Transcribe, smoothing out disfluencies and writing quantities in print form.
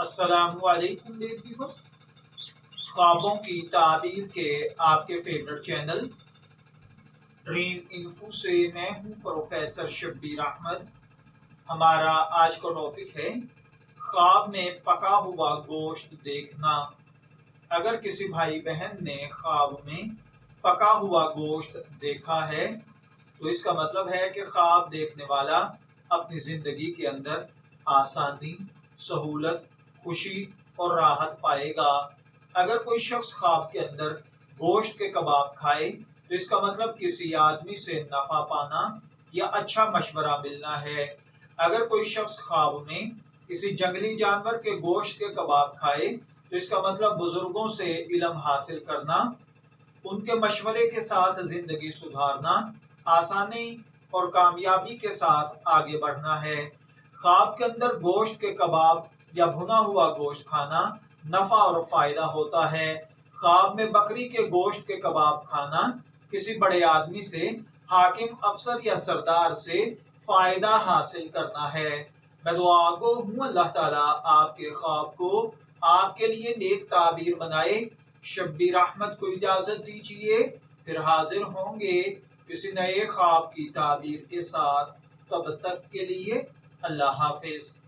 अस्सलाम वालेकुम व्यूअर्स, ख्वाबों की ताबीर के आपके फेवरेट चैनल ड्रीम इन्फो से मैं हूं प्रोफेसर शब्बीर अहमद। हमारा आज का टॉपिक है ख्वाब में पका हुआ गोश्त देखना। अगर किसी भाई बहन ने ख्वाब में पका हुआ गोश्त देखा है तो इसका मतलब है कि ख्वाब देखने वाला अपनी ज़िंदगी के अंदर आसानी, सहूलत, खुशी और राहत पाएगा। अगर कोई शख्स ख्वाब के अंदर गोश्त के कबाब खाए तो इसका मतलब किसी आदमी से नफ़ा पाना या अच्छा मशवरा मिलना है। अगर कोई शख्स ख्वाब में किसी जंगली जानवर के गोश्त के कबाब खाए तो इसका मतलब बुजुर्गों से इल्म हासिल करना, उनके मशवरे के साथ ज़िंदगी सुधारना, आसानी और कामयाबी के साथ आगे बढ़ना है। ख्वाब के अंदर गोश्त के कबाब या भुना हुआ गोश्त खाना नफ़ा और फ़ायदा होता है। ख्वाब में बकरी के गोश्त के कबाब खाना किसी बड़े आदमी से, हाकिम, अफसर या सरदार से फ़ायदा हासिल करना है। मैं दुआ गो हूँ अल्लाह ताला आपके ख्वाब को आपके लिए नेक ताबीर बनाए। शब्बीर अहमद को इजाज़त दीजिए, फिर हाजिर होंगे किसी नए ख्वाब की ताबीर के साथ। तब तक के लिए अल्लाह हाफिज़।